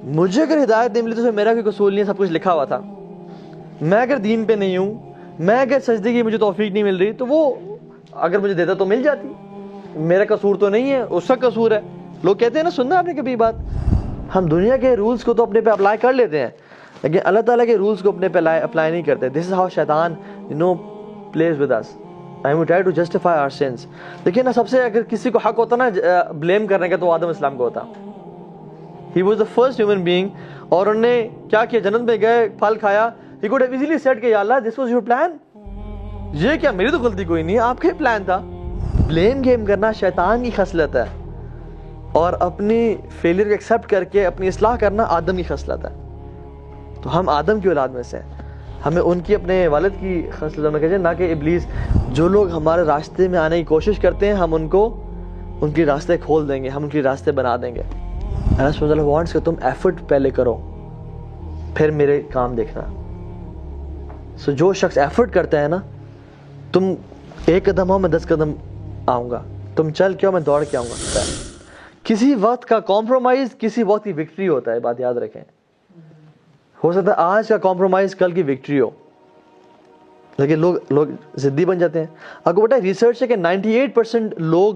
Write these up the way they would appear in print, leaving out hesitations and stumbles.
مجھے اگر ہدایت نہیں ملی تو میرا کوئی قصور نہیں ہے, سب کچھ لکھا ہوا تھا. میں اگر دین پہ نہیں ہوں, میں اگر سجدے کی مجھے توفیق نہیں مل رہی, تو وہ اگر مجھے دیتا تو مل جاتی. میرا قصور تو نہیں ہے, اس کا قصور ہے. لوگ کہتے ہیں نا, سننا آپ نے کبھی بات, ہم دنیا کے رولز کو تو اپنے پہ اپلائی کر لیتے ہیں, لیکن اللہ تعالیٰ کے رولز کو اپنے پہ اپلائی نہیں کرتے. دس از ہاؤ شیطان plays with us. I will try to justify our sins. دیکھیں نا, سب سے اگر کسی کو حق ہوتا نا بلیم کرنے کا, تو آدم اسلام کو ہوتا. He was the first human being. اور انہوں نے کیا کیا, جنت میں گئے, پھل کھایا. He could have easily said کہ یا اللہ this was your plan. یہ کیا, میری تو غلطی کوئی نہیں ہے, آپ کا ہی پلان تھا. بلیم گیم کرنا شیطان کی خصلت ہے, اور اپنی فیلئر کو ایکسیپٹ کر کے اپنی اصلاح کرنا آدم کی خصلت ہے. تو ہم آدم کی اولاد میں سے ہیں, ہمیں ان کی اپنے والد کی خصلت میں کہتے ہیں, نہ کہ ابلیس. جو لوگ ہمارے راستے میں آنے کی کوشش کرتے ہیں, ہم ان کو ان کے راستے کھول دیں گے, ہم ان کے راستے بنا دیں گے. اللہ سبحانہ وتعالیٰ وانٹس کہ تم ایفرٹ پہلے کرو, پھر میرے کام دیکھنا. سو جو شخص ایفرٹ کرتا ہے نا, تم ایک قدم ہو, میں 10 قدم آؤں گا, تم چل کے ہو, میں دوڑ کے آؤں گا. کسی وقت کا کمپرومائز کسی وقت کی وکٹری ہوتا ہے, بات یاد رکھیں. ہو سکتا ہے آج کا کمپرومائز کل کی وکٹری ہو, لیکن لوگ ضدی بن جاتے ہیں. آپ کو پتہ ہے ریسرچ ہے کہ 98% لوگ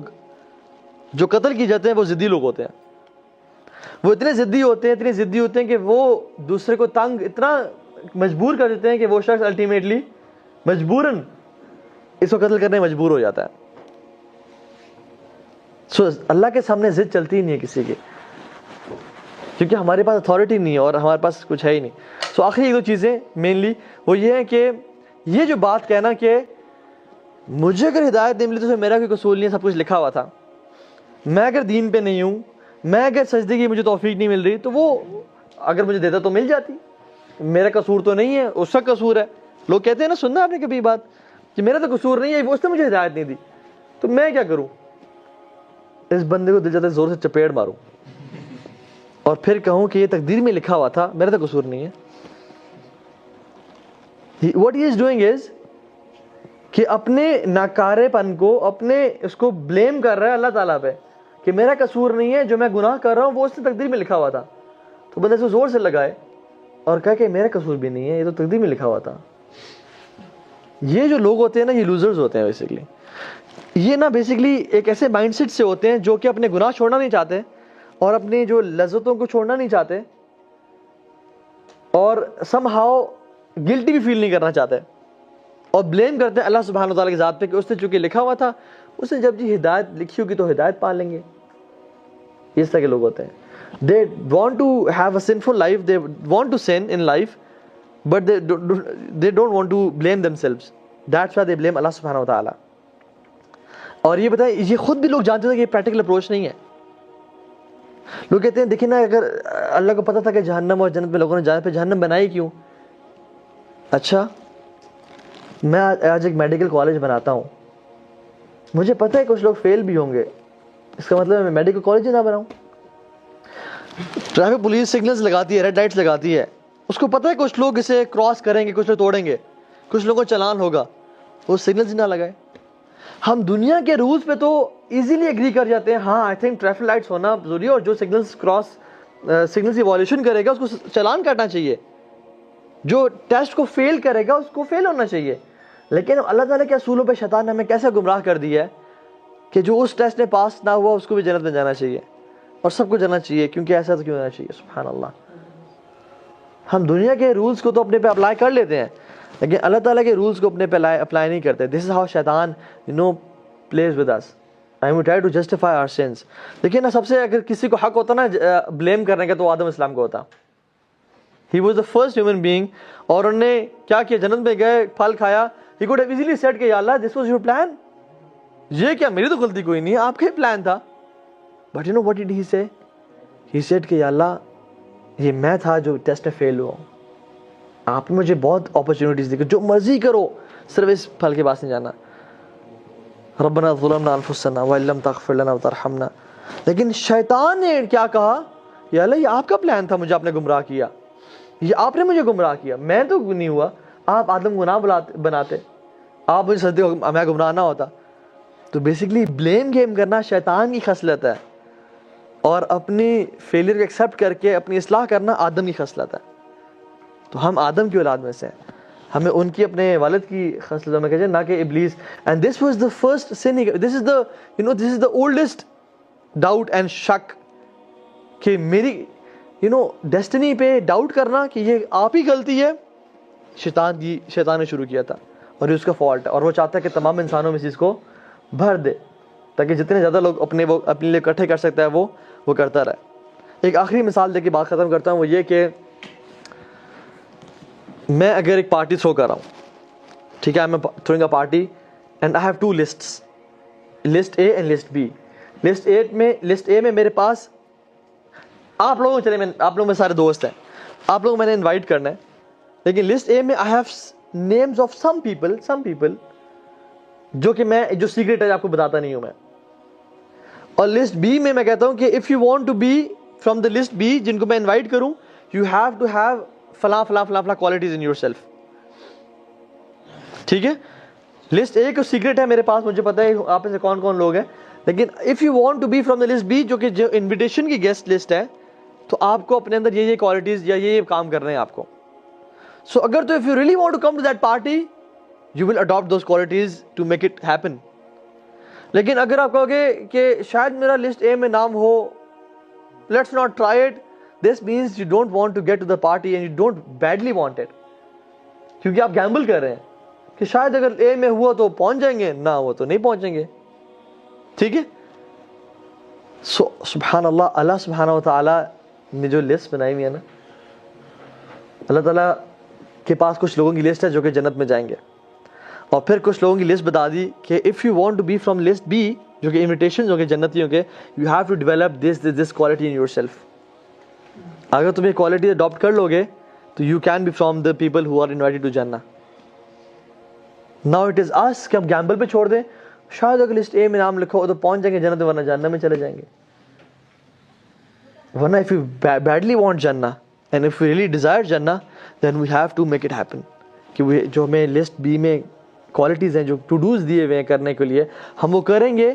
جو قتل کی جاتے ہیں وہ ضدی لوگ ہوتے ہیں. وہ اتنے ضدی ہوتے ہیں کہ وہ دوسرے کو تنگ اتنا مجبور کر دیتے ہیں کہ وہ شخص الٹیمیٹلی مجبوراً اس کو قتل کرنے مجبور ہو جاتا ہے. سو اللہ کے سامنے ضد چلتی ہی نہیں ہے کسی کی, کیونکہ ہمارے پاس اتھارٹی نہیں ہے اور ہمارے پاس کچھ ہے ہی نہیں. سو آخری ایک دو چیزیں مینلی وہ یہ ہے کہ یہ جو بات کہنا کہ مجھے اگر ہدایت نہیں ملی تو میرا کوئی قصور نہیں ہے, سب کچھ لکھا ہوا تھا. میں اگر دین پہ نہیں ہوں, میں اگر سجدے کی مجھے توفیق نہیں مل رہی, تو وہ اگر مجھے دیتا تو مل جاتی. میرا قصور تو نہیں ہے, اس کا قصور ہے. لوگ کہتے ہیں نا, سننا آپ نے کبھی بات, کہ میرا تو قصور نہیں ہے, اس نے مجھے ہدایت نہیں دی, تو میں کیا کروں. اس بندے کو دل جاتا ہے زور سے چپیڑ ماروں اور پھر کہوں کہ یہ تقدیر میں لکھا ہوا تھا, میرا تو قصور نہیں ہے. What he is doing is کہ اپنے ناکارے پن کو, اپنے اس کو بلیم کر رہا ہے اللہ تعالیٰ پہ کہ میرا قصور نہیں ہے, جو میں گناہ کر رہا ہوں وہ اس نے تقدیر میں لکھا ہوا تھا. تو بندے سے زور سے لگائے اور کہا کہ میرا قصور بھی نہیں ہے, یہ تو تقدیر میں لکھا ہوا تھا. یہ جو لوگ ہوتے ہیں نا, یہ لوزرز ہوتے ہیں بیسیکلی. یہ نا بیسیکلی ایک ایسے مائنڈ سیٹ سے ہوتے ہیں جو کہ اپنے گناہ چھوڑنا نہیں چاہتے اور اپنی جو لذتوں کو چھوڑنا نہیں چاہتے, اور سم ہاؤ گلٹی بھی فیل نہیں کرنا چاہتے, اور بلیم کرتے ہیں اللہ سبحانہ وتعالیٰ کی ذات پہ کہ اس نے چونکہ لکھا ہوا تھا, اس نے جب ہدایت لکھی ہوگی تو ہدایت پا لیں گے. اس طرح کے لوگ ہوتے ہیں. They want to have a sinful life, they want to sin in life, but they don't want to blame themselves. That's why they blame Allah سبحانہ وتعالیٰ. اور یہ بتائیں, یہ خود بھی لوگ جانتے تھے کہ یہ پریکٹیکل اپروچ نہیں ہے. لوگ کہتے ہیں دیکھیں نا, اگر اللہ کو پتا تھا کہ جہنم اور جنت میں لوگوں نے جانے پہ جہنم بنائی کیوں. اچھا, میں آج ایک میڈیکل کالج بناتا ہوں, مجھے پتہ ہے کچھ لوگ فیل بھی ہوں گے, اس کا مطلب میں میڈیکل کالج ہی نہ بناؤں. ٹریفک پولیس سگنلز لگاتی ہے, ریڈ لائٹس لگاتی ہے, اس کو پتہ ہے کچھ لوگ اسے کراس کریں گے, کچھ لوگ توڑیں گے, کچھ لوگوں کو چلان ہوگا, وہ سگنلز ہی نہ لگائے. ہم دنیا کے رولز پہ تو ایزیلی ایگری کر جاتے ہیں, ہاں آئی تھنک ٹریفک لائٹس ہونا ضروری ہے, اور جو سگنلز کی وائلیشن کرے گا اس کو چلان کاٹنا چاہیے, جو ٹیسٹ کو فیل کرے گا اس کو فیل ہونا چاہیے. لیکن اللہ تعالیٰ کے اصولوں پہ شیطان نے ہمیں کیسے گمراہ کر دیا ہے کہ جو اس ٹیسٹ میں پاس نہ ہوا اس کو بھی جنت میں جانا چاہیے, اور سب کو جانا چاہیے, کیونکہ ایسا تو کیوں ہونا چاہیے. سبحان اللہ. ہم دنیا کے رولز کو تو اپنے پہ اپلائی کر لیتے ہیں, لیکن اللہ تعالیٰ کے رولز کو اپنے پہ اپلائی نہیں کرتے. دس از ہاؤ شیطان plays with us. I will try to justify our sins. دیکھیں نا, سب سے اگر کسی کو حق ہوتا نا بلیم کرنے کا, تو آدم اسلام کو ہوتا. He was the first human being. اور انہوں نے کیا کیا, جنت میں گئے, پھل کھایا. He could have easily said کہ یا اللہ this was your plan. یہ کیا, میری تو غلطی کوئی نہیں ہے, آپ کا ہی پلان تھا. But you know what did he say? He said کہ یا اللہ یہ میں تھا جو ٹیسٹ میں فیل ہوا, آپ نے مجھے بہت اپرچونیٹیز دی, جو مرضی کرو, صرف اس پھل کے پاس نہیں جانا. ربنا ظلمنا انفسنا وان لم تغفر لنا وترحمنا. لیکن شیطان نے کیا کہا, یا اللہ یہ آپ کا پلان تھا, مجھے آپ نے گمراہ کیا, یہ آپ نے مجھے گمراہ کیا, میں تو نہیں ہوا, آپ آدم گناہ بناتے, آپ مجھے سجدے میں گمراہ نہ ہوتا. تو بیسیکلی بلیم گیم کرنا شیطان کی خصلت ہے, اور اپنی فیلئر کو ایکسیپٹ کر کے اپنی اصلاح کرنا آدم کی خصلت ہے. تو ہم آدم کی اولاد میں سے ہیں, ہمیں ان کی اپنے والد کی خصلت میں کہتے نہ کہ ابلیس. And this was the first sin, this is the oldest doubt and شک, کہ میری ڈیسٹنی پہ ڈاؤٹ کرنا کہ یہ آپ ہی غلطی ہے, شیطان نے شروع کیا تھا اور یہ اس کا فالٹ ہے, اور وہ چاہتا ہے کہ تمام انسانوں میں اس چیز کو بھر دے تاکہ جتنے زیادہ لوگ اپنے لیے اکٹھے کر سکتا ہے وہ کرتا رہے. ایک آخری مثال دے کے بات ختم کرتا ہوں, وہ یہ کہ میں اگر ایک پارٹی تھرو کر رہا ہوں, ٹھیک ہے, میں throwing a party and I have two lists, list A and list B. List A میں میرے پاس آپ لوگوں میں سارے دوست ہیں, آپ لوگوں کو میں نے انوائٹ کرنا ہے, لیکن لسٹ اے میں I have names of some people جو سیکریٹ ہے, آپ کو بتاتا نہیں ہوں میں. اور لسٹ بی میں کہتا ہوں کہ if you want to be from the list be, جن کو میں انوائٹ کروں, یو ہیو ٹو ہیو فلاں کوالٹیز ان یور سیلف. ٹھیک ہے, لسٹ اے کو سیکریٹ ہے میرے پاس, مجھے پتا ہے آپ میں سے کون کون لوگ ہیں, لیکن if you want to be from the list be, جو انویٹیشن کی گیسٹ لسٹ ہے, تو آپ کو اپنے اندر یہ کوالٹیز یا یہ کام کرنے ہیں آپ کو. سو اگر تو if you really want to come to that party, you will adapt those qualities to make it happen. لیکن اگر آپ کہو گے کہ شاید میرا لسٹ اے میں نام ہو, let's not try it, this means you don't want to get to the party and you don't badly want it, کیونکہ آپ گیمبل کر رہے ہیں کہ شاید اگر اے میں ہوا تو پہنچ جائیں گے, نہ ہوا تو نہیں پہنچیں گے. ٹھیک ہے, سو سبحان اللہ, اللہ سبحانہ و تعالیٰ نے جو لسٹ بنائی ہوئی ہے نا, اللہ تعالیٰ کے پاس کچھ لوگوں کی لسٹ ہے جو کہ جنت میں جائیں گے, اور پھر کچھ لوگوں کی لسٹ بتا دی کہ if you want to be from list be, جو کہ انویٹیشن جو کہ جنتیوں کے, you have to develop this quality in yourself. اگر تم یہ کوالٹی اڈاپٹ کر لو گے تو you can be from the people who are invited to جنہ. ناؤ اٹ از اس کہ ہم گیمبل پہ چھوڑ دیں, شاید اگر لسٹ اے میں نام لکھو تو پہنچ جائیں گے جنت, ورنہ جہنم میں چلے جائیں گے. ورنہ if you badly want جنہ and if we really desire جنہ, then we have to make it happen. کہ جو ہمیں لسٹ بی میں کوالٹیز ہیں, جو ٹو ڈوز دیے ہوئے ہیں کرنے کے لیے, ہم وہ کریں گے.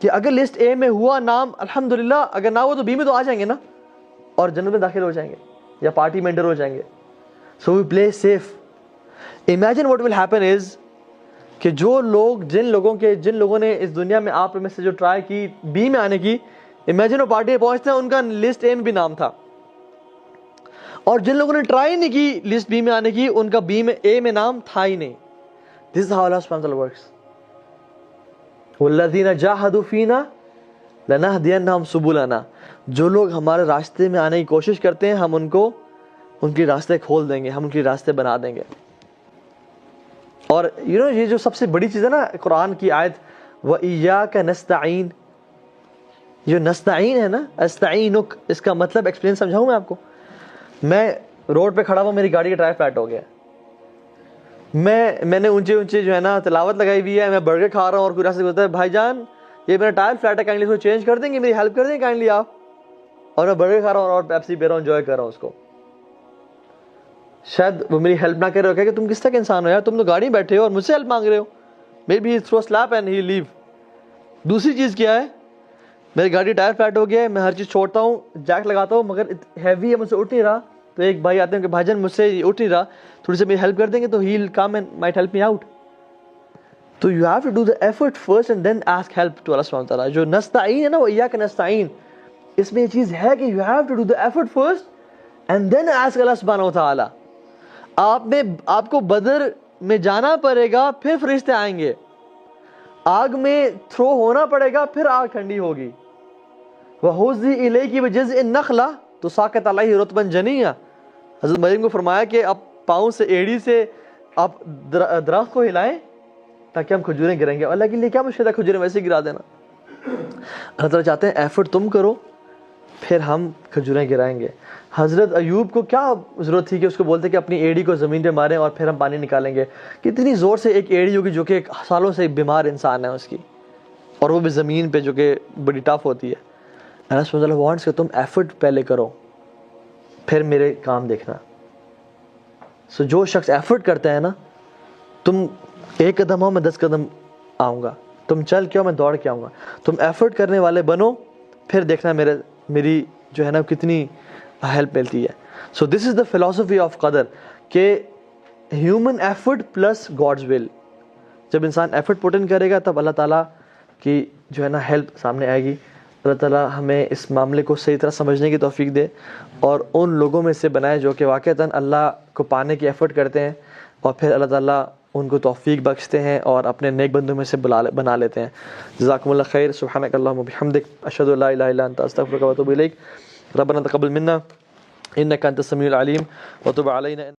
کہ اگر لسٹ اے میں ہوا نام الحمدللہ, اگر نہ ہوا تو بی میں تو آ جائیں گے نا, اور جنت میں داخل ہو جائیں گے یا پارٹی میں انٹر ہو جائیں گے. So we play safe. Imagine what will happen is کہ جن لوگوں نے اس دنیا میں آپ میں سے جو ٹرائی کی بی میں آنے کی, امیجن وہ پارٹی میں پہنچتے ہیں, ان کا لسٹ اے میں بھی نام تھا, اور جن لوگوں نے ٹرائی نہیں کی لسٹ بی میں آنے کی, ان کا بی میں اے میں نام تھا ہی نہیں. This is how Allah subhanahu wa ta'ala works. وَالَّذِينَ جَاهَدُوا فِينَا لَنَهْدِيَنَّهُمْ سُبُلَنَا. جو لوگ ہمارے راستے میں آنے کی کوشش کرتے ہیں, ہم ان کے راستے کھول دیں گے, ہم ان کے راستے بنا دیں گے. اور یہ جو سب سے بڑی چیز ہے نا قرآن کی آیت, وَإِيَّاكَ نَسْتَعِينَ, جو نستعین ہے نا, استعینک, اس کا مطلب ایکسپلین سمجھاؤں میں آپ کو. میں روڈ پہ کھڑا ہوا, میری گاڑی کا ٹائر فلیٹ ہو گیا, میں نے اونچے جو ہے نا تلاوت لگائی ہوئی ہے, میں برگر کھا رہا ہوں, اور کوئی راستے بولتا ہے بھائی جان یہ میرا ٹائر فلیٹ ہے, کائنڈلی اس کو چینج کر دیں گے, میری ہیلپ کر دیں گے کائنڈلی آپ. اور میں برگر کھا رہا ہوں اور پیپسی پی رہا ہوں, انجوائے کر رہا ہوں اس کو. شاید وہ میری ہیلپ نہ کر رہے ہو, کہ تم کس طرح کے انسان ہو یار, تم تو گاڑی میں بیٹھے ہو اور مجھ سے ہیلپ مانگ رہے ہو. May be through sleep and he leave. دوسری چیز کیا ہے, میری گاڑی ٹائر فلیٹ ہو گیا ہے, میں ہر چیز چھوڑتا ہوں, جیک لگاتا ہوں, مگر ہیوی ہے, مجھ سے اٹھ نہیں رہا. تو ایک بھائی آتے ہیں کہ بھائی جان مجھ سے اٹھ نہیں رہا, تھوڑی سی میری ہیلپ کر دیں گے, تو he will come and might help me out. تو you have to do the effort first and then ask help to اللہ سبحانہ وتعالیٰ. جو نستعین ہے نا, وہ ایاک نستعین, اس میں یہ چیز ہے کہ you have to do the effort first and then ask اللہ سبحانہ وتعالیٰ. آپ کو بدر میں جانا پڑے گا, پھر فرشتے آئیں گے. آگ میں تھرو ہونا پڑے گا, پھر آگ ٹھنڈی ہوگی. وَحُزِّ إِلَيْكِ بِجِذْعِ النَّخْلَةِ تُسَاقِطْ عَلَيْهِ رُطْبًا جَنِيًّا. حضرت مریم کو فرمایا کہ آپ پاؤں سے, ایڑی سے آپ درخت کو ہلائیں تاکہ ہم کھجوریں گریں گے. اللہ کے لیے کیا مشکل ہے کھجوریں ویسے گرا دینا. اللہ تعالیٰ چاہتے ہیں ایفرٹ تم کرو, پھر ہم کھجوریں گرائیں گے. حضرت ایوب کو کیا ضرورت تھی کہ اس کو بولتے کہ اپنی ایڑی کو زمین پہ ماریں اور پھر ہم پانی نکالیں گے. کتنی زور سے ایک ایڑی ہوگی جو کہ ایک سالوں سے ایک بیمار انسان ہے اس کی, اور وہ بھی زمین پہ جو کہ بڑی ٹف ہوتی ہے. اللہ سبحانہ وتعالیٰ وانٹس کہ تم ایفرٹ پہلے کرو, پھر میرے کام دیکھنا. سو جو شخص ایفرٹ کرتا ہے نا, تم ایک قدم آؤ میں 10 قدم آؤں گا, تم چل کے آؤ میں دوڑ کے آؤں گا. تم ایفرٹ کرنے والے بنو, پھر دیکھنا میری جو ہے نا کتنی ہیلپ ملتی ہے. سو دس از دا فلاسفی آف قدر کہ ہیومن ایفرٹ پلس گاڈز ول. جب انسان ایفرٹ پٹ ان کرے گا تب اللہ تعالیٰ کی جو ہے نا ہیلپ سامنے آئے گی. اللہ تعالیٰ ہمیں اس معاملے کو صحیح طرح سمجھنے کی توفیق دے اور ان لوگوں میں سے بنائے جو کہ واقعتاً اللہ کو پانے کی ایفرٹ کرتے ہیں اور پھر اللہ تعالیٰ ان کو توفیق بخشتے ہیں اور اپنے نیک بندوں میں سے بنا لیتے ہیں. جزاکم اللہ خیر. سبحانک اللہم و بحمدک، اشہد ان لا الہ الا انت، استغفرک و اتوب الیک. ربنا تقبل منا انک انت السمیع العلیم وتب علینا.